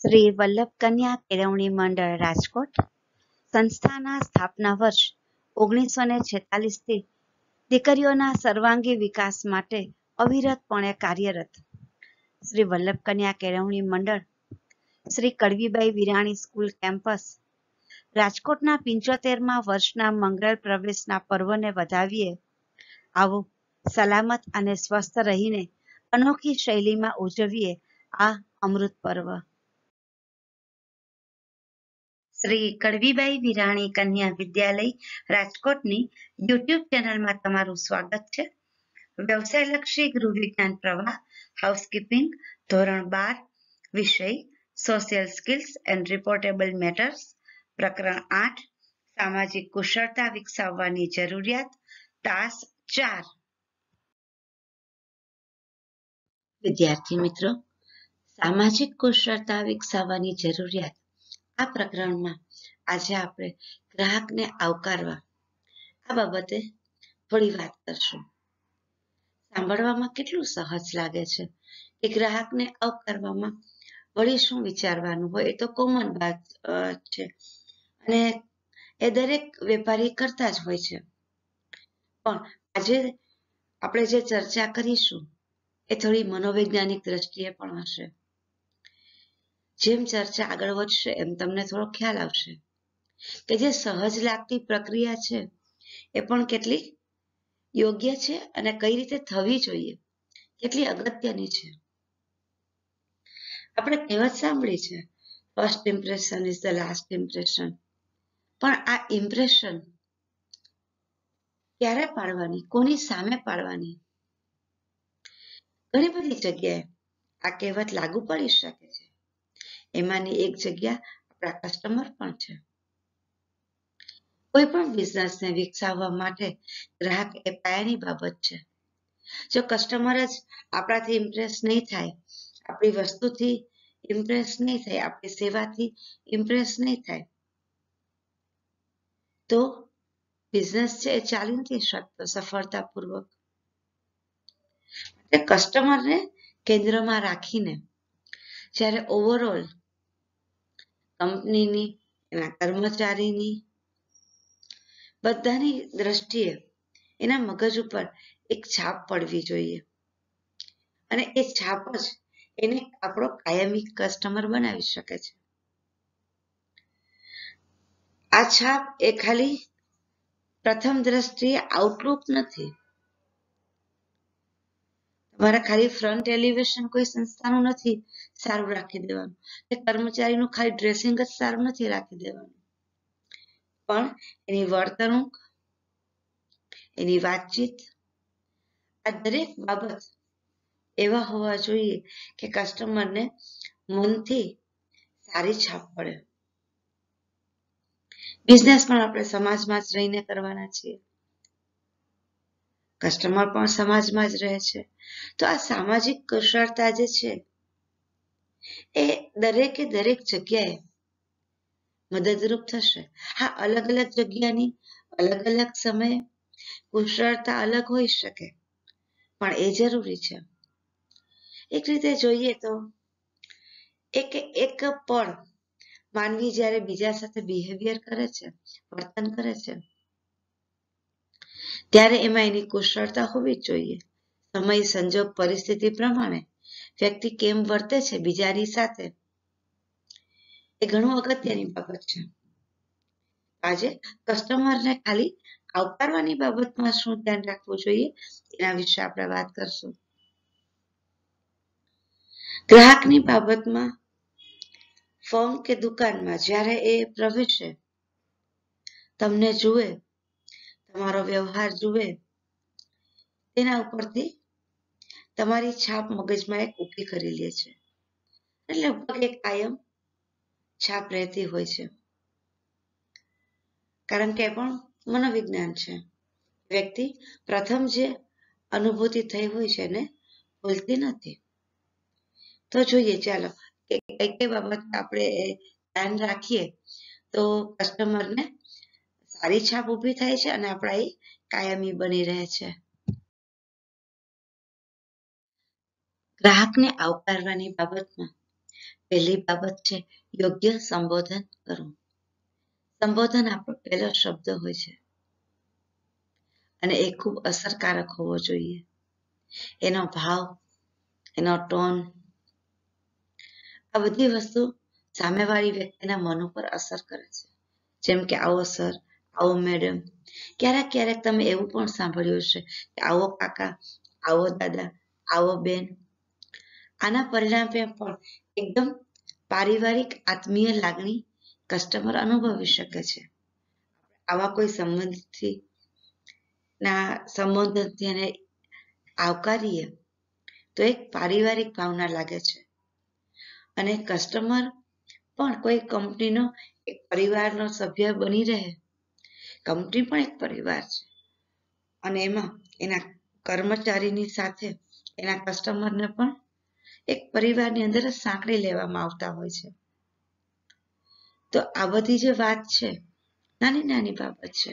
શ્રી વલ્લભ કન્યા કેળવણી મંડળ રાજકોટ સંસ્થાના સ્થાપના વર્ષ 1946 થી દીકરીઓના સર્વાંગી વિકાસ માટે અવિરતપણે કાર્યરત. શ્રી વલ્લભ કન્યા કેળવણી મંડળ શ્રી કડવીબાઈ વિરાણી સ્કૂલ કેમ્પસ રાજકોટના 75મા વર્ષના મંગળ પ્રવેશના પર્વને વધાવીએ. આવો સલામત અને સ્વસ્થ રહીને અનોખી શૈલીમાં ઉજવીએ આ અમૃત પર્વ. શ્રી કડવીબાઈ વિરાણી કન્યા વિદ્યાલય રાજકોટની યુટ્યુબ ચેનલમાં તમારું સ્વાગત છે. વ્યવસાયલક્ષી ગૃહ વિજ્ઞાન પ્રવાહ હાઉસકીપિંગ ધોરણ 12 વિષય સોશિયલ સ્કિલ્સ એન્ડ રિપોર્ટેબલ મેટર્સ પ્રકરણ 8 સામાજિક કુશળતા વિકસાવવાની જરૂરિયાત તાસ 4. વિદ્યાર્થી મિત્રો, સામાજિક કુશળતા વિકસાવવાની જરૂરિયાત આ પ્રકરણમાં આજે આપણે ગ્રાહકને આવકારવા આ બાબતે થોડી વાત કરશું. સાંભળવામાં કેટલું સહજ લાગે છે કે ગ્રાહકને આવકારવામાં વળી શું વિચારવાનું હોય, એ તો કોમન વાત છે અને એ દરેક વેપારી કરતા જ હોય છે. પણ આજે આપણે જે ચર્ચા કરીશું એ થોડી મનોવૈજ્ઞાનિક દ્રષ્ટિએ પણ હશે. જેમ ચર્ચા આગળ વધશે એમ તમને થોડો ખ્યાલ આવશે કે જે સહજ લાગતી પ્રક્રિયા છે એ પણ કેટલી યોગ્ય છે અને કઈ રીતે થવી જોઈએ, કેટલી અગત્યની છે. આપણે કહેવત સાંભળી છે, first impression is the last impression. પણ આ ઇમ્પ્રેશન ક્યારે પાડવાની, કોની સામે પાડવાની? ઘણી બધી જગ્યાએ આ કહેવત લાગુ પડી શકે છે. એમાંની એક જગ્યા આપણા કસ્ટમર પણ છે. કોઈ પણ બિઝનેસને વિકસાવવા માટે ગ્રાહક એ પાયાની બાબત છે. જો કસ્ટમર જ આપણાથી ઇમ્પ્રેસ નહીં થાય, આપણી વસ્તુથી ઇમ્પ્રેસ નહીં થાય, આપણી સેવાથી ઇમ્પ્રેસ નહીં થાય, તો બિઝનેસ છે એ ચાલી નથી શકતો સફળતાપૂર્વક. કસ્ટમરને કેન્દ્રમાં રાખીને જ્યારે ઓવરઓલ કંપનીની, એના કર્મચારીની, બધાની દ્રષ્ટિએ એના મગજ ઉપર એક છાપ પડવી જોઈએ અને એ છાપ જ એને આપણો કાયમી કસ્ટમર બનાવી શકે છે. આ છાપ એ ખાલી પ્રથમ દ્રષ્ટિએ આઉટલુક નથી. તમારે ખાલી ફ્રન્ટ એલિવેશન કોઈ સંસ્થાનું નથી સારું રાખી દેવાનું, કે કર્મચારીનું ખાલી ડ્રેસિંગ જ સારું નથી રાખી દેવાનું, પણ એની વર્તણૂક, એની વાતચીત, આ દરેક બાબત એવા હોવા જોઈએ કે કસ્ટમરને મનથી સારી છાપ પડે. બિઝનેસ પણ આપણે સમાજમાં જ રહીને કરવાના છીએ, કસ્ટમર પણ સમાજમાં જ રહે છે. તો આ સામાજિક કુશળતા જે છે એ દરેકે દરેક જગ્યાએ મદદરૂપ થશે. હા, અલગ અલગ જગ્યાની અલગ અલગ સમયે કુશળતા અલગ હોઈ શકે, પણ એ જરૂરી છે. એક રીતે જોઈએ તો એક પળ માનવી જ્યારે બીજા સાથે બિહેવિયર કરે છે, વર્તન કરે છે, ત્યારે એમાં એની કુશળતા હોવી જ જોઈએ. સમય, સંજોગ, પરિસ્થિતિ પ્રમાણે વ્યક્તિ કેમ વર્તે છે બીજાની સાથે, એ ઘણું અગત્યની બાબત છે. આજે કસ્ટમરને ખાલી આવકારવાની બાબતમાં શું ધ્યાન રાખવું જોઈએ એના વિશે આપણે વાત કરશું. ગ્રાહકની બાબતમાં ફર્મ કે દુકાનમાં જ્યારે એ પ્રવેશે, તમને જુએ, તમારો વ્યવહાર જુએ, તેના ઉપરથી તમારી છાપ મગજમાં એક ઊભી કરી લે છે. એટલે લગભગ એક કાયમ છાપ રહેતી હોય છે, કારણ કે એ પણ મનોવિજ્ઞાન છે. વ્યક્તિ પ્રથમ જે અનુભૂતિ થઈ હોય છે ને ભૂલતી નથી. તો જોઈએ ચાલો કે કઈ કઈ બાબત આપણે ધ્યાન રાખીએ તો કસ્ટમરને સારી છાપ ઊભી થાય છે અને આપણા એ કાયમી બની રહે છે. ગ્રાહકને આવકારવાની બાબતમાં પહેલી બાબત છે યોગ્ય સંબોધન કરવું. સંબોધન આપણો પહેલો શબ્દ હોય છે અને એ ખૂબ અસરકારક હોવો જોઈએ. એનો ભાવ, એનો ટોન, આ બધી વસ્તુ સામેવાળી વ્યક્તિના મન ઉપર અસર કરે છે. જેમ કે આવો સર, આવો મેડમ. ક્યારેક ક્યારેક તમે એવું પણ સાંભળ્યું હશે કે આવો કાકા, આવો દાદા, આવો બેન. આના પરિણામે પણ એકદમ પારિવારિક આત્મીય લાગણી કસ્ટમર અનુભવી શકે છે. આવા કોઈ સંબંધથી એને આવકારીએ તો એક પારિવારિક ભાવના લાગે છે અને કસ્ટમર પણ કોઈ કંપનીનો એક પરિવારનો સભ્ય બની રહે. કંપની પણ એક પરિવાર છે અને એમાં એના કર્મચારીની સાથે એના કસ્ટમરને પણ એક પરિવારની અંદર જ સાંકળી લેવામાં આવતા હોય છે. તો આ બધી જે વાત છે, નાની નાની બાબત છે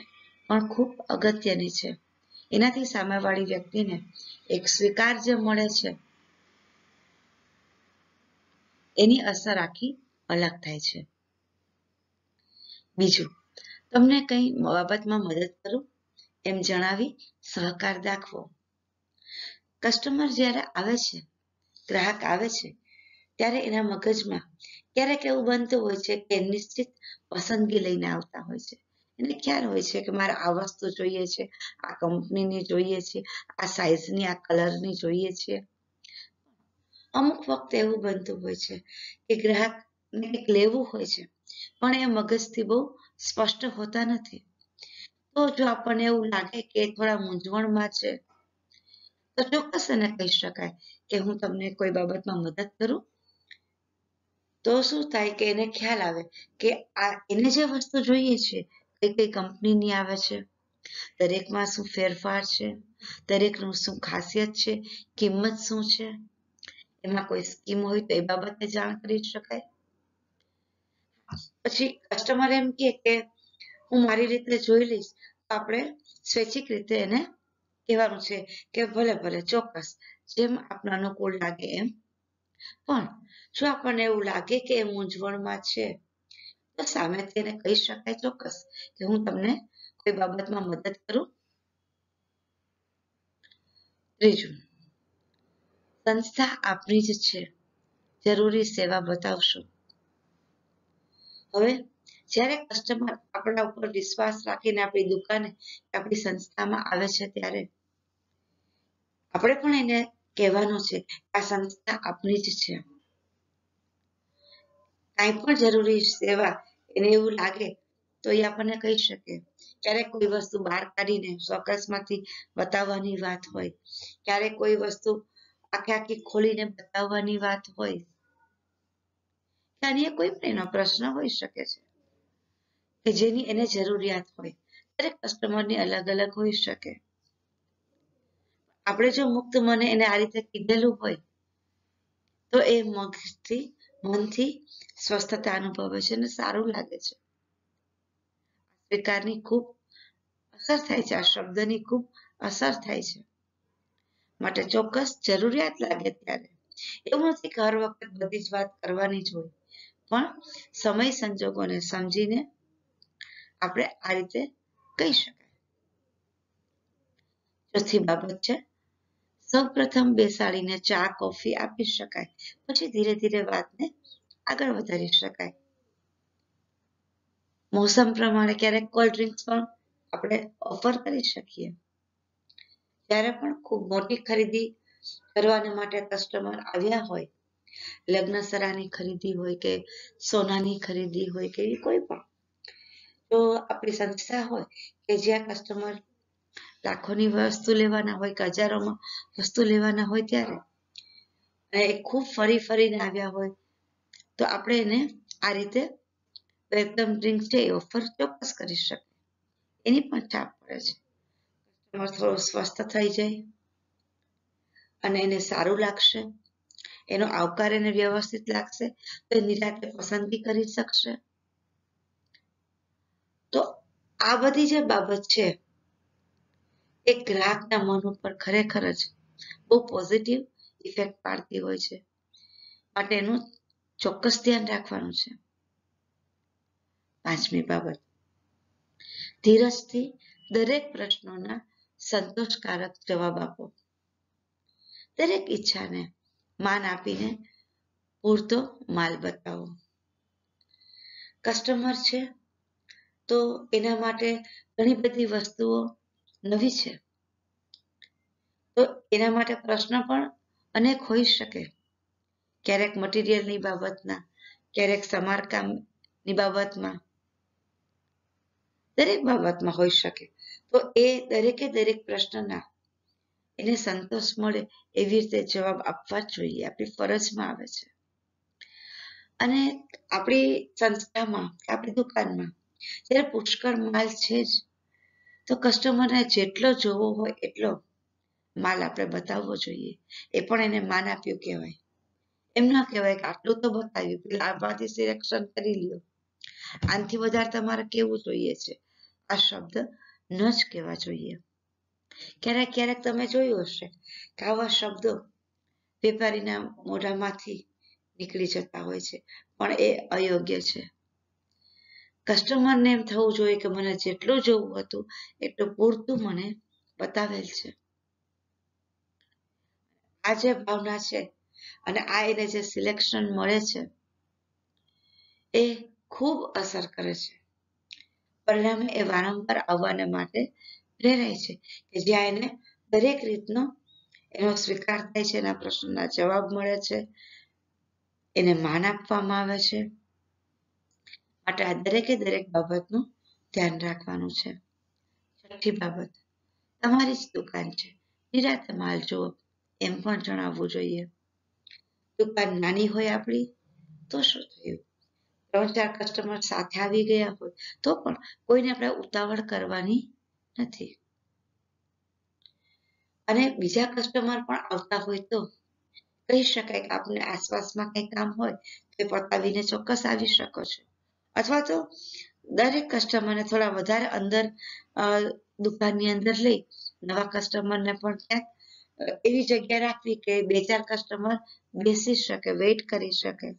પણ ખૂબ અગત્યની છે. એનાથી સામેવાળી વ્યક્તિને એક સ્વીકાર જે મળે છે એની અસર આખી અલગ થાય છે. બીજું, તમને કઈ બાબતમાં મદદ કરું એમ જણાવી સહકાર દાખવો. કસ્ટમર જ્યારે આવે છે, ગ્રાહક આવે છે, ત્યારે એના મગજમાં ક્યારેક એવું બનતું હોય છે કે નિશ્ચિત પસંદગી લઈને આવતા હોય છે. એને ખ્યાલ હોય છે કે મારે આ વસ્તુ જોઈએ છે, આ કંપનીની જોઈએ છે, આ સાઇઝની, આ કલરની જોઈએ છે. અમુક વખતે એવું બનતું હોય છે કે ગ્રાહકને કંઈક લેવું હોય છે પણ એ મગજથી બહુ સ્પષ્ટ હોતા નથી. તો જો આપણને એવું લાગે કે થોડા મૂંઝવણમાં છે તો ચોક્કસ એને કહી શકાય કે હું તમને કોઈ બાબતમાં મદદ કરું. તો શું થાય કે એને ખ્યાલ આવે કે એને જે વસ્તુ જોઈએ છે કઈ કઈ કંપનીની આવે છે, દરેકમાં શું ફેરફાર છે, દરેકનું શું ખાસિયત છે, કિંમત શું છે, એમાં કોઈ સ્કીમ હોય તો એ બાબતે જાણ કરી શકાય. પછી કસ્ટમર એમ કે હું મારી રીતે જોઈ લઈશ, તો આપણે સ્વૈચ્છિક રીતે એને કહેવાનું છે કે ભલે ભલે ચોક્કસ જેમ આપને અનુકૂળ લાગે એમ. પણ જો આપણને એવું લાગે કે એ મૂંઝવણમાં છે તો સામેથી એને કહી શકાય ચોક્કસ કે હું તમને કોઈ બાબતમાં મદદ કરું. ત્રીજું, સંસ્થા આપણી જ છે, જરૂરી સેવા બતાવશો. હવે જ્યારે કસ્ટમર આપણા ઉપર વિશ્વાસ રાખીને આપણી દુકાને આપણી સંસ્થામાં આવે છે ત્યારે આપણે પણ એને કહેવાનું છે આ સંસ્થા આપણી જ છે. કાંઈ પણ જરૂરી સેવા એને એવું લાગે તો એ આપણને કહી શકે. ક્યારેક કોઈ વસ્તુ બહાર કાઢીને શોકેસમાંથી બતાવવાની વાત હોય, ક્યારેક કોઈ વસ્તુ આખી ખોલીને બતાવવાની વાત હોય, કે અન્ય કોઈ પણ એનો પ્રશ્ન હોઈ શકે છે કે જેની એને જરૂરિયાત હોય. દરેક કસ્ટમરની અલગ અલગ હોઈ શકે. આપણે જો મુક્ત મને એને આ રીતે કીધેલું હોય તો એ મનથી સ્વસ્થતા અનુભવે છે અને સારું લાગે છે. સ્વીકારની ખૂબ અસર થાય છે, આ શબ્દની ખૂબ અસર થાય છે. માટે ચોક્કસ જરૂરિયાત લાગે ત્યારે એવું નથી કે હર વખત બધી જ વાત કરવાની જ હોય, પણ સમય સંજોગોને સમજીને આપણે આ રીતે કહી શકાય. ચોથી બાબત છે, સૌપ્રથમ બેસાડીને ચા કોફી આપી શકાય, પછી ધીરે ધીરે વાતને આગળ વધારી શકાય. મોસમ પ્રમાણે ક્યારેક કોલ્ડ ડ્રિંક્સ પણ આપણે ઓફર કરી શકીએ. જ્યારે પણ ખૂબ મોટી ખરીદી કરવાને માટે કસ્ટમર આવ્યા હોય, લગ્નસરાની ખરીદી હોય કે સોનાની ખરીદી હોય કે એવી કોઈ પણ, તો આપણી સંસ્થા હોય કે જ્યાં કસ્ટમર લાખોની વસ્તુ લેવાના હોય કે હજારોમાં વસ્તુ લેવાના હોય ત્યારે અને ખૂબ ફરીને આવ્યા હોય તો આપણે એને આ રીતે વેલકમ ડ્રિંક છે એ ઓફર ચોક્કસ કરી શકે. એની પણ છાપ પડે છે. કસ્ટમર થોડો સ્વસ્થ થઈ જાય અને એને સારું લાગશે, એનો આવકાર એને વ્યવસ્થિત લાગશે તો એ નિરાંતે પસંદગી કરી શકશે. તો આ બધી જે બાબત છે એ ગ્રાહકના મન ઉપર ખરેખર જ બહુ પોઝિટિવ ઇફેક્ટ પાડતી હોય છે. માટે એનું ચોક્કસ ધ્યાન રાખવાનું છે. પાંચમી બાબત, ધીરજથી દરેક પ્રશ્નોના સંતોષકારક જવાબ આપો. દરેક ઈચ્છાને માન આપીને પૂરતો માલ બતાવો. કસ્ટમર છે તો એના માટે ઘણી બધી વસ્તુઓ નવી છે, તો એના માટે પ્રશ્ન પણ અનેક હોઈ શકે. ક્યારેક મટીરિયલની બાબતના, ક્યારેક સમારકામની બાબતમાં, દરેક બાબતમાં હોઈ શકે. તો એ દરેકે દરેક પ્રશ્નના એને સંતોષ મળે એવી રીતે જવાબ આપવા જ જોઈએ, આપણી ફરજમાં આવે છે. અને આપણી સંસ્થામાં, આપણી દુકાનમાં જ્યારે પુષ્કળ માલ છે જ, તો કસ્ટમરને જેટલો જોવો હોય એટલો માલ આપણે બતાવવો જોઈએ. એ પણ એને માન આપ્યું કહેવાય. એમ ના કહેવાય કે આટલું તો બતાવ્યું, પેલા આમાંથી સિલેક્શન કરી લ્યો, આનાથી વધારે તમારે કેવું જોઈએ છે. આ શબ્દ ન જ કહેવા જોઈએ. ક્યારેક ક્યારેક તમે જોયું હશે કે આવા શબ્દો વેપારીના મોઢામાંથી નીકળી જતા હોય છે, પણ એ અયોગ્ય છે. કસ્ટમરને એમ થવું જોઈએ કે મને જેટલું જોવું હતું એટલું પૂરતું મને બતાવેલ છે. આ જે ભાવના છે અને આ એને જે સિલેક્શન મળે છે એ ખૂબ અસર કરે છે. પરિણામે એ વારંવાર આવવાને માટે પ્રેરાય છે કે જ્યાં એને દરેક રીતનો એનો સ્વીકાર થાય છે, એના પ્રશ્નના જવાબ મળે છે, એને માન આપવામાં આવે છે. માટે આ દરેકે દરેક બાબતનું ધ્યાન રાખવાનું છે. છઠ્ઠી બાબત, તમારી જ દુકાન છે, નિરાંતે માલ જુઓ એમ પણ જણાવવું જોઈએ. દુકાન નાની હોય આપણી તો શું થયું, 3-4 કસ્ટમર સાથે આવી ગયા હોય તો પણ કોઈને આપણે ઉતાવળ કરવાની નથી. અને બીજા કસ્ટમર પણ આવતા હોય તો કહી શકાય કે આપને આસપાસમાં કંઈ કામ હોય તો પતાવીને ચોક્કસ આવી શકો છો. અથવા તો દરેક કસ્ટમરને થોડા વધારે અંદર દુકાનની અંદર લઈ નવા કસ્ટમરને પણ ક્યાંક એવી જગ્યા રાખવી કે 2-4 કસ્ટમર બેસી શકે, વેઇટ કરી શકે.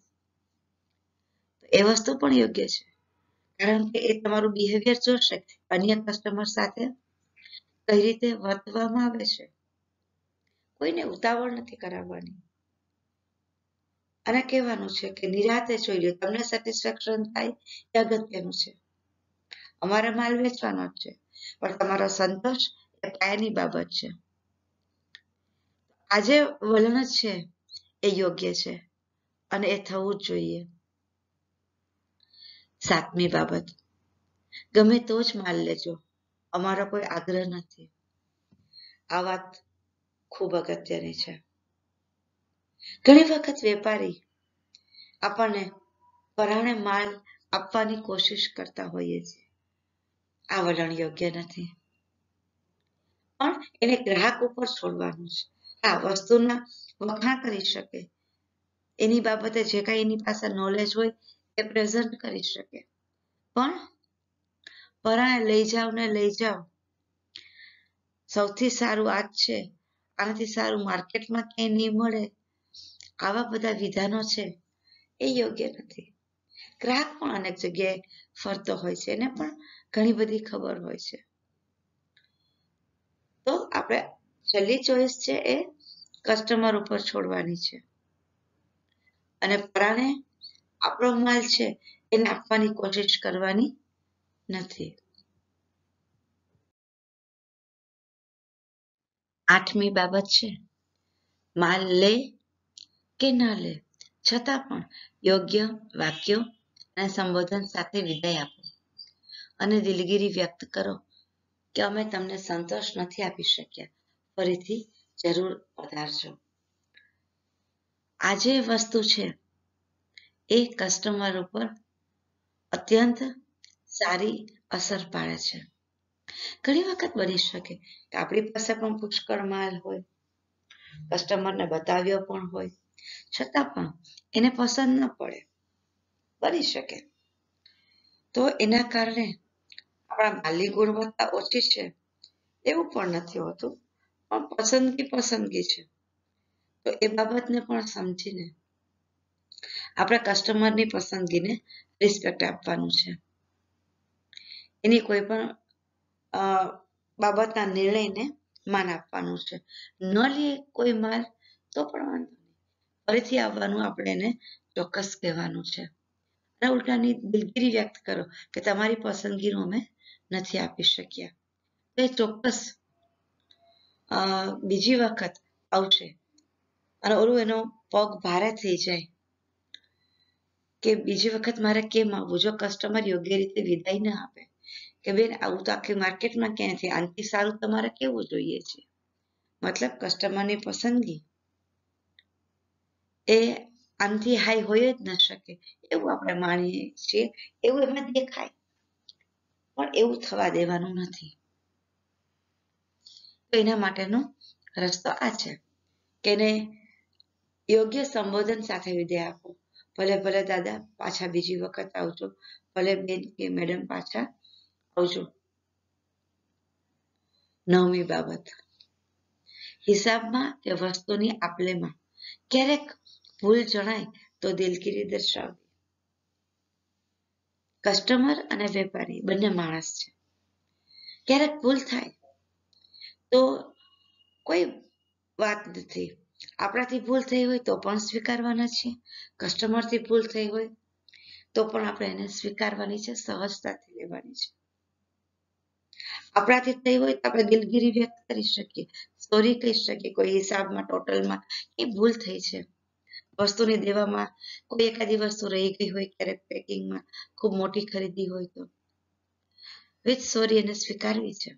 એ વસ્તુ પણ યોગ્ય છે, કારણ કે એ તમારું બિહેવિયર જોશે, અન્ય કસ્ટમર સાથે કઈ રીતે વર્તવામાં આવે છે. કોઈને ઉતાવળ નથી કરાવવાની અને કહેવાનું છે કે નિરાતે જોઈ લો, તમને સેટિસ્ફેક્શન થાય એ અગત્યનું છે. અમારે માલ વેચવાનો જ છે, પણ તમારો સંતોષ એ પાયાની બાબત છે. આ જે વલણ છે એ યોગ્ય છે અને એ થવું જ જોઈએ. સાતમી બાબત, ગમે તો જ માલ લેજો, અમારો કોઈ આગ્રહ નથી. આ વાત ખૂબ અગત્યની છે. ઘણી વખત વેપારી આપણને પરાણે માલ આપવાની કોશિશ કરતા હોઈએ છીએ. આ વલણ યોગ્ય નથી, પણ એને ગ્રાહક ઉપર છોડવાનું છે. આ વસ્તુના વખાણ કરી શકે, એની બાબતે જે કાંઈ એની પાસે નોલેજ હોય એ પ્રેઝન્ટ કરી શકે, પણ પરાણે લઈ જાઓ ને લઈ જાઓ, સૌથી સારું આ જ છે, આનાથી સારું માર્કેટમાં ક્યાંય નહીં મળે, આવા બધા વિધાનો છે એ યોગ્ય નથી. ગ્રાહક પણ અનેક જગ્યાએ ફરતો હોય છે, એને પણ ઘણી બધી ખબર હોય છે. તો આપણે છેલ્લી ચોઈસ છે એ કસ્ટમર ઉપર છોડવાની છે અને પરાણે આપણો માલ છે એને આપવાની કોશિશ કરવાની નથી. આઠમી બાબત છે, માલ લે કે ન લે છતાં પણ યોગ્ય વાક્યો અને સંબોધન સાથે વિદાય આપો અને દિલગીરી વ્યક્ત કરો કે અમે તમને સંતોષ નથી આપી શક્યા, ફરીથી જરૂર પધારજો. આ જે વસ્તુ છે એ કસ્ટમર ઉપર અત્યંત સારી અસર પાડે છે. ઘણી વખત બની શકે કે આપણી પાસે પણ પુષ્કળ માલ હોય, કસ્ટમરને બતાવ્યો પણ હોય, છતાં પણ એને પસંદ ન પડે, બની શકે. તો એના કારણે આપણા માલની ગુણવત્તા ઓછી છે એવું પણ નથી હોતું, પણ પસંદગી છે. તો એ બાબતને પણ સમજીને આપણે કસ્ટમરની પસંદગીને રિસ્પેક્ટ આપવાનું છે. એની કોઈ પણ બાબતના નિર્ણયને માન આપવાનું છે. ન લે કોઈ માલ તો પણ વાંધો નહીં, ફરીથી આવવાનું આપણે એને ચોક્કસ કહેવાનું છે. અને ઉલટાની દિલગીરી વ્યક્ત કરો કે તમારી પસંદગીનું અમે નથી આપી શક્યા. એ ચોક્કસ બીજી વખત આવશે અને ઓલું એનો પગ ભારે થઈ જાય કે બીજી વખત મારે કેમ આવવું. જો કસ્ટમર યોગ્ય રીતે વિદાય ન આપે કે બેન આવું તો આખી માર્કેટમાં ક્યાંય નથી, આનાથી સારું તમારે કેવું જોઈએ છે, મતલબ કસ્ટમરની પસંદગી એ આનાથી હાઈ હોય જ ન શકે એવું આપણે માનીએ છીએ, એવું એમાં દેખાય, પણ એવું થવા દેવાનું નથી. તો એના માટેનો રસ્તો આ છે કે એને યોગ્ય સંબોધન સાથે વિદાય આપો. ભલે ભલે દાદા પાછા બીજી વખત આવજો, ભલે બેન કે મેડમ પાછા આવજો. 9મી બાબત, હિસાબમાં કે વસ્તુની આપલેમાં ક્યારેક ભૂલ જણાય તો દિલગીરી દર્શાવવી. કસ્ટમર અને વેપારી બંને માણસ છે. ક્યારેક ભૂલ થાય તો કોઈ વાત નથી. આપણાથી ભૂલ થઈ હોય તો પણ સ્વીકારવાના છીએ, કસ્ટમરથી ભૂલ થઈ હોય તો પણ આપણે એને સ્વીકારવાની છે, સહજતાથી લેવાની છે. આપણાથી થઈ હોય તો આપણે દિલગીરી વ્યક્ત કરી શકીએ, સોરી કહી શકીએ, કોઈ હિસાબમાં ટોટલમાં એ ભૂલ થઈ છે, વસ્તુની દેવામાં કોઈ એકાદી વસ્તુ રહી ગઈ હોય, ક્યારેક પેકિંગમાં ખૂબ મોટી ખરીદી હોય તો વિથ સોરી એને સ્વીકારવી છે.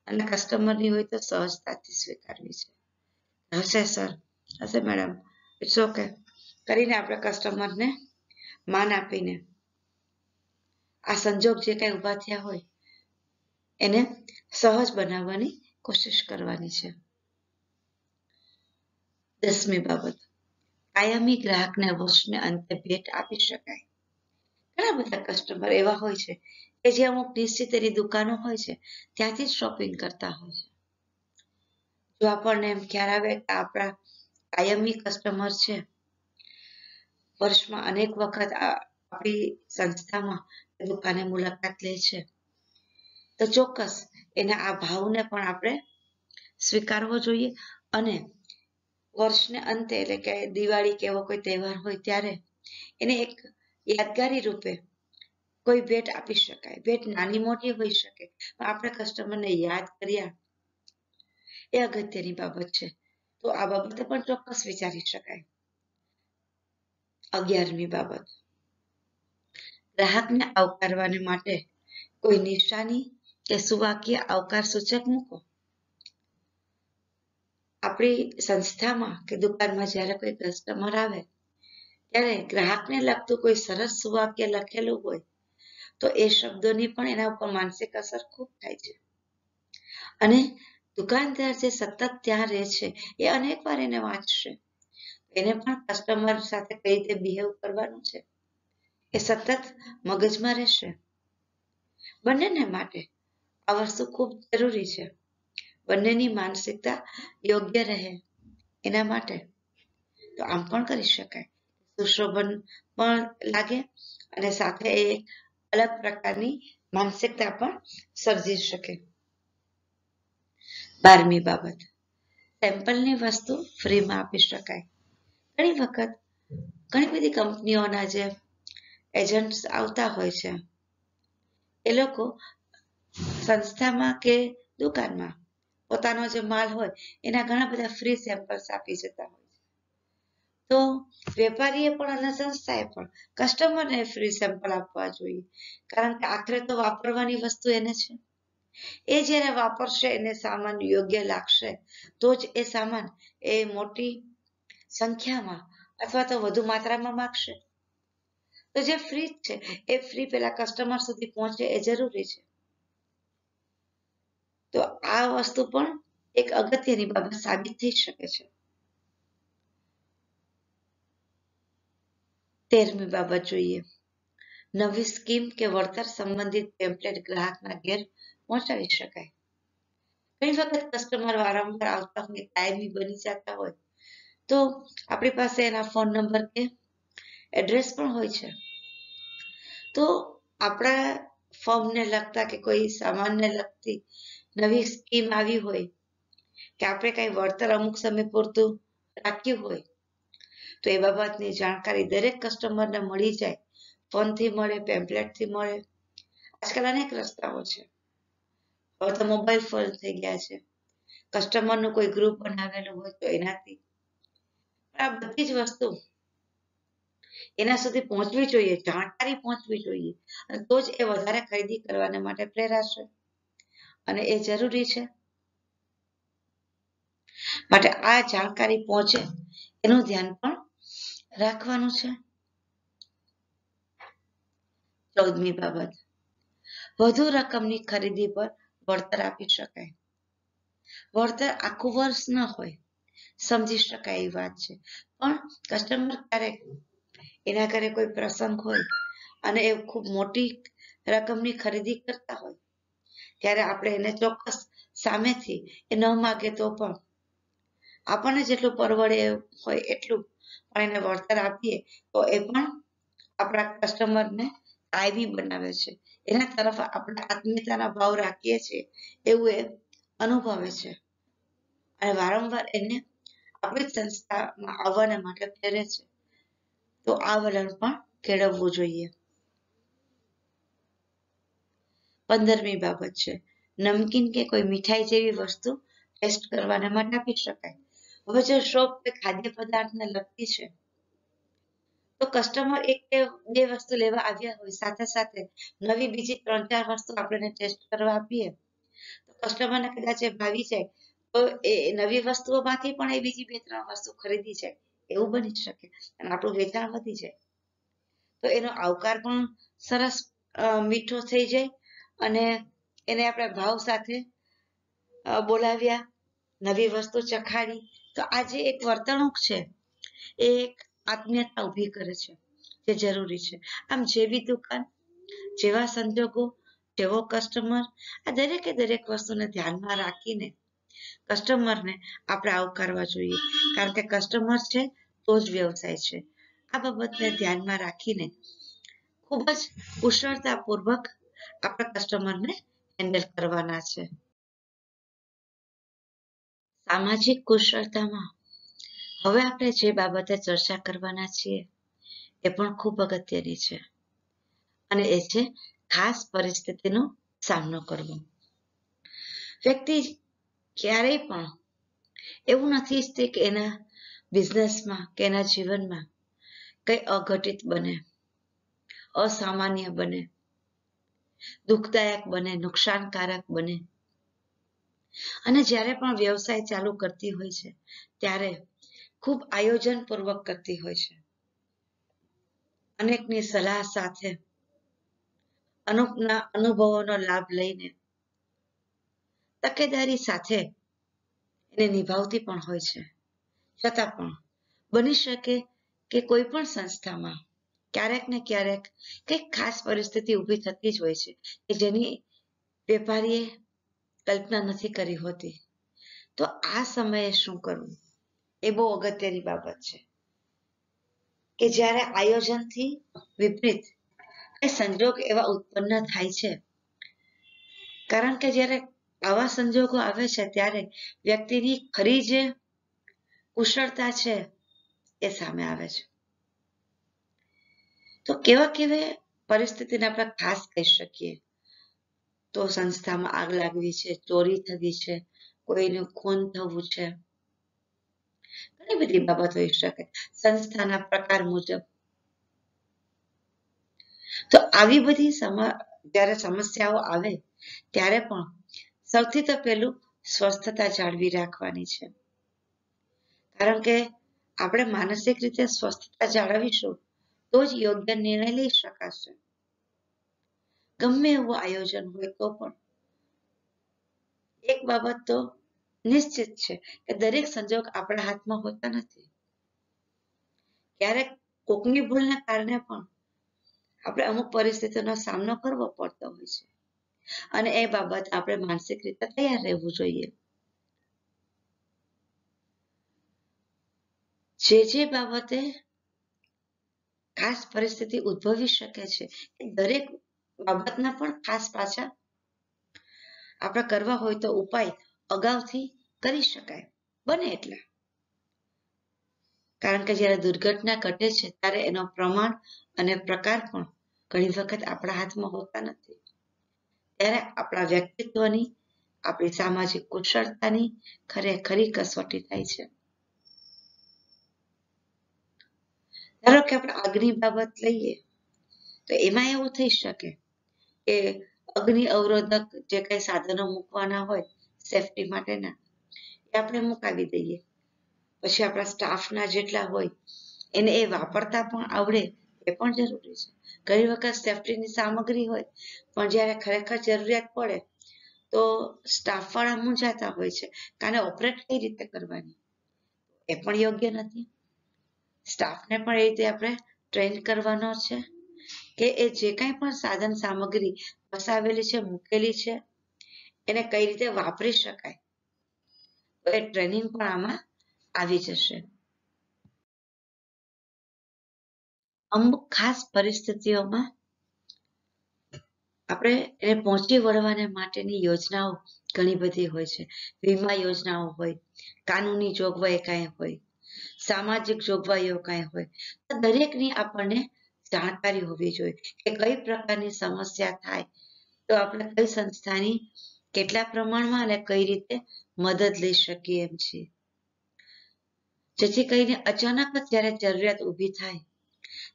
અને કસ્ટમરની હોય તો સહજતાથી સ્વીકારવી છે. હશે સર, હશે મેડમ, ઇટ્સ ઓકે કરીને આપણે કસ્ટમરને માન આપીને આ સંજોગ જે કંઈ ઊભા થયા હોય એને સહજ બનાવવાની કોશિશ કરવાની છે. 10મી બાબત, કાયમી ગ્રાહકને વર્ષને અંતે ભેટ આપી શકાય. ઘણા બધા કસ્ટમર એવા હોય છે કે જે અમુક નિશ્ચિત એની દુકાનો હોય છે ત્યાંથી જ શોપિંગ કરતા હોય છે. જો આપણને એમ ખ્યાલ આવે કે આપણા કાયમી કસ્ટમર છે, વર્ષમાં અનેક વખત આપણી સંસ્થામાં દુકાને મુલાકાત લે છે, તો ચોક્કસ એના આ ભાવને પણ આપણે સ્વીકારવો જોઈએ અને વર્ષને અંતે એટલે કે દિવાળી કે એવો કોઈ તહેવાર હોય ત્યારે એને એક યાદગારી રૂપે કોઈ ભેટ આપી શકાય. ભેટ નાની મોટી હોઈ શકે, પણ આપણે કસ્ટમરને યાદ કર્યા એ અગત્યની બાબત છે. તો આ બાબતે પણ ચોક્કસ વિચારી શકાય. 11મી બાબત, ગ્રાહકને આવકારવાને માટે કોઈ નિશાની કે સુવાક્ય આવકાર સૂચક મૂકો. આપણી સંસ્થામાં કે દુકાનમાં જ્યારે કોઈ કસ્ટમર આવે ત્યારે ગ્રાહકને લગતું કોઈ સરસ સુવાક્ય લખેલું હોય તો એ શબ્દોની પણ એના ઉપર માનસિક અસર ખૂબ થાય છે. અને દુકાનદાર જે સતત ત્યાં રહે છે એ અનેક વાર એને વાંચશે, એને પણ કસ્ટમર સાથે કઈ રીતે બિહેવ કરવાનું છે એ સતત મગજમાં રહેશે. બંનેને માટે આ વસ્તુ ખૂબ જરૂરી છે. બંનેની માનસિકતા યોગ્ય રહે એના માટે તો આમ પણ કરી શકાય, સુશોભન પણ લાગે અને સાથે એક અલગ પ્રકારની માનસિકતા પણ સર્જી શકે. 12મી બાબત, સેમ્પલની વસ્તુ ફ્રીમાં આપી શકાય. ઘણી વખત ઘણી બધી કંપનીઓના જે એજન્ટ્સ આવતા હોય છે એ લોકો સંસ્થામાં કે દુકાનમાં પોતાનો જે માલ હોય એના ઘણા બધા ફ્રી સેમ્પલ્સ આપી જતા હોય છે. તો વેપારીએ પણ અને સંસ્થાએ પણ કસ્ટમરને ફ્રી સેમ્પલ આપવા જોઈએ, કારણ કે આખરે તો વાપરવાની વસ્તુ એને છે. એ જ્યારે વાપરશે એને સામાન યોગ્ય લાગશે તો જ એ સામાન એ મોટી સંખ્યામાં અથવા તો વધુ માત્રામાં માંગશે. તો જે ફ્રી છે એ ફ્રી પેલા કસ્ટમર સુધી પહોંચે એ જરૂરી છે. તો આ વસ્તુ પણ એક અગત્યની બાબત સાબિત થઈ શકે છે. 13મી બાબત જોઈએ, નવી સ્કીમ કે વળતર સંબંધિત પેમ્પલેટ ગ્રાહકના ઘેર પહોંચાડી શકાય. ઘણી વખત કસ્ટમર વારંવાર આવતા હોય, કાયમી બની જતા હોય તો આપણી પાસે એના ફોન નંબર કે એડ્રેસ પણ હોય છે. તો આપણા ફર્મને લગતા કે કોઈ સામાનને લગતી નવી સ્કીમ આવી હોય કે આપણે કઈ વળતર અમુક સમય પૂરતું રાખ્યું હોય તો એ બાબતની જાણકારી દરેક કસ્ટમરને મળી જાય. ફોનથી મળે, પેમ્પલેટથી મળે. આજકાલ અનેક રસ્તાઓ છે. હવે તો મોબાઈલ ફોન થઈ ગયા છે. કસ્ટમરનું કોઈ ગ્રુપ બનાવેલું હોય તો એનાથી આ બધી જ વસ્તુ એના સુધી પહોંચવી જોઈએ, જાણકારી પહોંચવી જોઈએ, અને તો જ એ વધારે ખરીદી કરવાને માટે પ્રેરાશે, અને એ જરૂરી છે. માટે આ જાણકારી પહોંચે એનું ધ્યાન પણ રાખવાનું છે. 14મી બાબત, વધુ રકમની ખરીદી પર વળતર આપી શકાય. વળતર આખું વર્ષ ન હોય, સમજી શકાય એ વાત છે, પણ કસ્ટમર ક્યારેક એના ઘરે કોઈ પ્રસંગ હોય અને એ ખૂબ મોટી રકમની ખરીદી કરતા હોય ત્યારે આપણે એને ચોક્કસ સામેથી એ ન માગે તો પણ આપણને જેટલું પરવડે હોય એટલું પણ એને વળતર આપીએ તો એ પણ આપણા કસ્ટમરને કાયમી બનાવે છે. એના તરફ આપણે આત્મીયતાના ભાવ રાખીએ છીએ એવું એ અનુભવે છે, અને વારંવાર એને આપણી સંસ્થામાં આવવાના માટે પ્રેરે છે. તો આ વલણ પણ કેળવવું જોઈએ. 15મી બાબત છે, નમકીન કે કોઈ મીઠાઈ જેવી વસ્તુ ટેસ્ટ કરવાના માટે આપી શકાય. હવે જો શોપ કે ખાદ્ય પદાર્થને લગતી છે તો કસ્ટમર એક કે બે વસ્તુ લેવા આવ્યા હોય, સાથે સાથે નવી બીજી 3-4 વસ્તુ આપણે ટેસ્ટ કરવા આપીએ તો કસ્ટમરને કદાચ એ ભાવી જાય તો એ નવી વસ્તુઓમાંથી પણ એ બીજી 2-3 વસ્તુ ખરીદી જાય, એવું બની શકે અને આપણું વેચાણ વધી જાય. તો એનો આવકાર પણ સરસ મીઠો થઈ જાય, અને એને આપણે ભાવ સાથે બોલાવ્યા, નવી વસ્તુ ચખાડી, તો આ જે એક વર્તણૂક છે એ એક આત્મીયતા ઊભી કરે છે, જે જરૂરી છે. આમ જેવી દુકાન, જેવા સંજોગો, જેવો કસ્ટમર, આ દરેકે દરેક વસ્તુને ધ્યાનમાં રાખીને કસ્ટમરને આપણે આવકારવા જોઈએ, કારણ કે કસ્ટમર છે તો જ વ્યવસાય છે. આ બાબતને ધ્યાનમાં રાખીને ખૂબ જ કુશળતાપૂર્વક આપણા કસ્ટમરને હેન્ડલ કરવાના છે. સામાજિક કુશળતામાં હવે આપણે જે બાબતે ચર્ચા કરવાના છીએ એ પણ ખૂબ અગત્યની છે, અને એ છે ખાસ પરિસ્થિતિનો સામનો કરવો. વ્યક્તિ ક્યારેય પણ એવું નથી ઈચ્છતી કે એના બિઝનેસમાં કે એના જીવનમાં કંઈ અઘટિત બને, અસામાન્ય બને, દુઃખદાયક બને, નુકસાનકારક બને. અને જ્યારે પણ વ્યવસાય ચાલુ કરતી હોય છે ત્યારે ખૂબ આયોજનપૂર્વક કરતી હોય છે. અનેકની સલાહ સાથે, અનુપના અનુભવોનો લાભ લઈને, તકેદારી સાથે એને નિભાવતી પણ હોય છે. છતાં પણ બની શકે કે કોઈ પણ સંસ્થામાં ક્યારેક ને ક્યારેક કંઈક ખાસ પરિસ્થિતિ ઊભી થતી જ હોય છે કે જેની વેપારીએ કલ્પના નથી કરી હોતી. તો આ સમયે શું કરવું એ બહુ અગત્યની બાબત છે કે જ્યારે આયોજનથી વિપરીત એ સંજોગ એવા ઉત્પન્ન થાય છે, કારણ કે જ્યારે આવા સંજોગો આવે છે ત્યારે વ્યક્તિની ખરી જે કુશળતા છે એ સામે આવે છે. તો કેવી પરિસ્થિતિને આપણે ખાસ કહી શકીએ? તો સંસ્થામાં આગ લાગવી છે, ચોરી થવી છે, કોઈનું ખૂન થવું છે, ઘણી બધી બાબત હોઈ શકે સંસ્થાના પ્રકાર મુજબ. તો આવી બધી જ્યારે સમસ્યાઓ આવે ત્યારે પણ સૌથી તો પહેલું સ્વસ્થતા જાળવી રાખવાની છે, કારણ કે આપણે માનસિક રીતે સ્વસ્થતા જાળવીશું તો જ યોગ્ય નિર્ણય લઈ શકાશે. ગમે એવું આયોજન હોય તો પણ એક બાબત તો નિશ્ચિત છે કે દરેક સંજોગ આપણા હાથમાં હોતા નથી. ક્યારેક કોકની ભૂલના કારણે પણ આપણે અમુક પરિસ્થિતિનો સામનો કરવો પડતો હોય છે, અને એ બાબત આપણે માનસિક રીતે તૈયાર રહેવું જોઈએ. જે બાબતે ખાસ પરિસ્થિતિ ઉદ્ભવી શકે છે. દરેક બાબતના પણ ખાસ પાછા આપણે કરવા હોય તો ઉપાય અગાઉથી કરી શકાય બને એટલા. કારણ કે જ્યારે દુર્ઘટના ઘટે છે ત્યારે એનો પ્રમાણ અને પ્રકાર પણ ઘણી વખત આપણા હાથમાં હોતા નથી. ત્યારે આપણા વ્યક્તિત્વની, આપણી સામાજિક કુશળતાની ખરેખરી કસોટી થાય છે. ધારો કે આપણે આગની બાબત લઈએ તો એમાં એવું થઈ શકે કે અગ્નિ અવરોધક જે કઈ સાધનો મૂકવાના હોય સેફટી માટેના એ આપણે મુકાવી દઈએ. પછી આપણા સ્ટાફના જેટલા હોય એને એ વાપરતા પણ આવડે એ પણ જરૂરી છે. ઘણી વખત સેફટીની સામગ્રી હોય પણ જ્યારે ખરેખર જરૂરિયાત પડે તો સ્ટાફવાળા મૂંઝાતા હોય છે કારણ ઓપરેટ કઈ રીતે કરવાની એ પણ યોગ્ય નથી. સ્ટાફને પણ એ રીતે આપણે ટ્રેન કરવાનો છે કે એ જે કંઈ પણ સાધન સામગ્રી વસાવેલી છે, મૂકેલી છે, એને કઈ રીતે વાપરી શકાય તો એ ટ્રેનિંગ પણ આમાં આવી જશે. અમુક ખાસ પરિસ્થિતિઓમાં આપણે એને પહોંચી વળવાને માટેની યોજનાઓ ઘણી બધી હોય છે. વીમા યોજનાઓ હોય, કાનૂની જોગવાઈ કાંઈ હોય, સામાજિક જોગવાઈઓ કાંઈ હોય, તો દરેકની આપણને જાણકારી હોવી જોઈએ કે કઈ પ્રકારની સમસ્યા થાય તો આપણે કઈ સંસ્થાની કેટલા પ્રમાણમાં અને કઈ રીતે મદદ લઈ શકીએ એમ છીએ. જેથી કરીને અચાનક જ જ્યારે જરૂરિયાત ઊભી થાય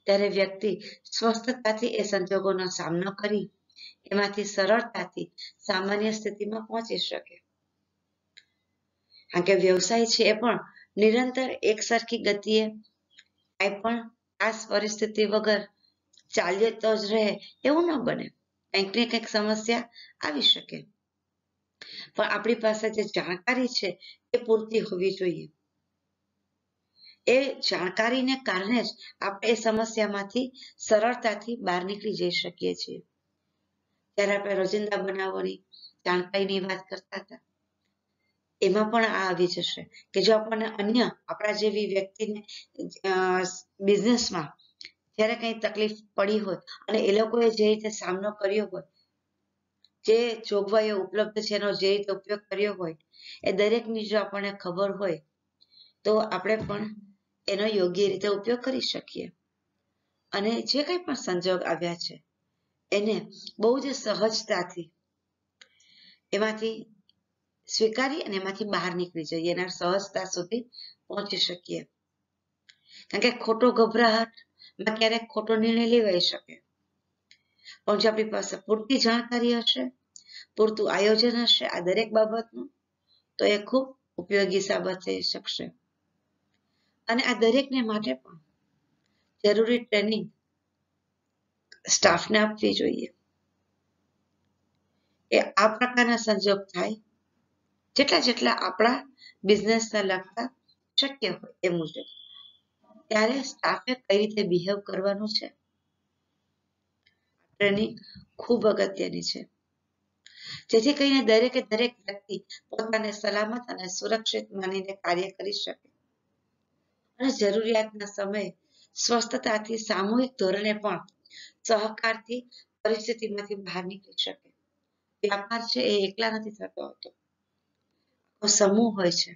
ત્યારે વ્યક્તિ સ્વસ્થતાથી એ સંજોગોનો સામનો કરી એમાંથી સરળતાથી સામાન્ય સ્થિતિમાં પહોંચી શકે. કારણ કે વ્યવસાય છે એ પણ નિરંતર એકસરખી ગતિએ કાંઈ પણ ખાસ પરિસ્થિતિ વગર ચાલ્યો તો જ રહે એવું ન બને. કંઈક ને કંઈક સમસ્યા આવી શકે પણ આપણી પાસે જે જાણકારી છે એ પૂરતી હોવી જોઈએ. એ જાણકારીને કારણે જ આપણે એ સમસ્યામાંથી સરળતાથી બહાર નીકળી જઈ શકીએ છીએ. જ્યારે આપણે રોજિંદા બનાવોની જાણકારીની વાત કરતા હતા એમાં પણ આ આવી જશે કે જો આપણને અન્ય આપણા જેવી વ્યક્તિને બિઝનેસમાં જ્યારે કંઈ તકલીફ પડી હોય અને એ લોકોએ જે રીતે સામનો કર્યો હોય, જે જોગવાઈઓ ઉપલબ્ધ છે એનો જે રીતે ઉપયોગ કર્યો હોય એ દરેકની જો આપણને ખબર હોય તો આપણે પણ એનો યોગ્ય રીતે ઉપયોગ કરી શકીએ અને જે કંઈ પણ સંજોગ આવ્યા છે એને બહુ જ સહજતાથી એમાંથી સ્વીકારી અને એમાંથી બહાર નીકળી જઈએ, એના સહજતા સુધી પહોંચી શકીએ. કારણ કે ખોટો ગભરાટમાં ક્યારેક ખોટો નિર્ણય લેવાઈ શકે પણ જો આપણી પાસે પૂરતી જાણકારી હશે, પૂરતું આયોજન હશે આ દરેક બાબતનું તો એ ખૂબ ઉપયોગી સાબિત થઈ શકશે. અને આ દરેકને માટે પણ જરૂરી ટ્રેનિંગ સ્ટાફને આપવી જોઈએ કે આ પ્રકારના સંજોગ થાય જેટલા આપણા બિઝનેસને લગતા શક્ય હોય એ મુજબ ત્યારે સ્ટાફે કઈ રીતે બિહેવ કરવાનું છે. ટ્રેનિંગ ખૂબ અગત્યની છે જેથી કરીને દરેક વ્યક્તિ પોતાને સલામત અને સુરક્ષિત માનીને કાર્ય કરી શકે અને જરૂરિયાતના સમયે સ્વસ્થતાથી સામૂહિક ધોરણે પણ સહકારથી પરિસ્થિતિમાંથી બહાર નીકળી શકે. વ્યાપાર છે એ એકલા નથી થતો હોતો, સમૂહ હોય છે,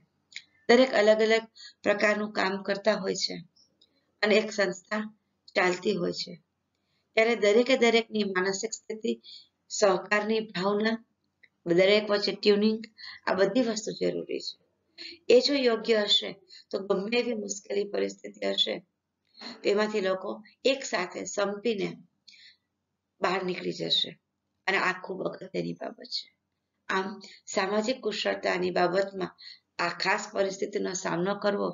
દરેક અલગ અલગ પ્રકારનું કામ કરતા હોય છે અને એક સંસ્થા ચાલતી હોય છે ત્યારે દરેકની માનસિક સ્થિતિ, સહકારની ભાવના, દરેક વચ્ચે ટ્યુનિંગ આ બધી વસ્તુ જરૂરી છે. એ જો યોગ્ય હશે તો ગમે એવી મુશ્કેલી પરિસ્થિતિ હશે તેમાંથી લોકો એક સાથે સંપીને બહાર નીકળી જશે અને આ ખૂબ અગત્યની બાબત છે. આમ સામાજિક કુશળતાની બાબતમાં આ ખાસ પરિસ્થિતિનો સામનો કરવો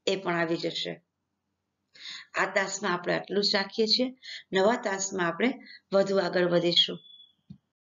એ પણ આવી જશે. આ તાસમાં આપણે આટલું જ રાખીએ છીએ. નવા તાસમાં આપણે વધુ આગળ વધીશું.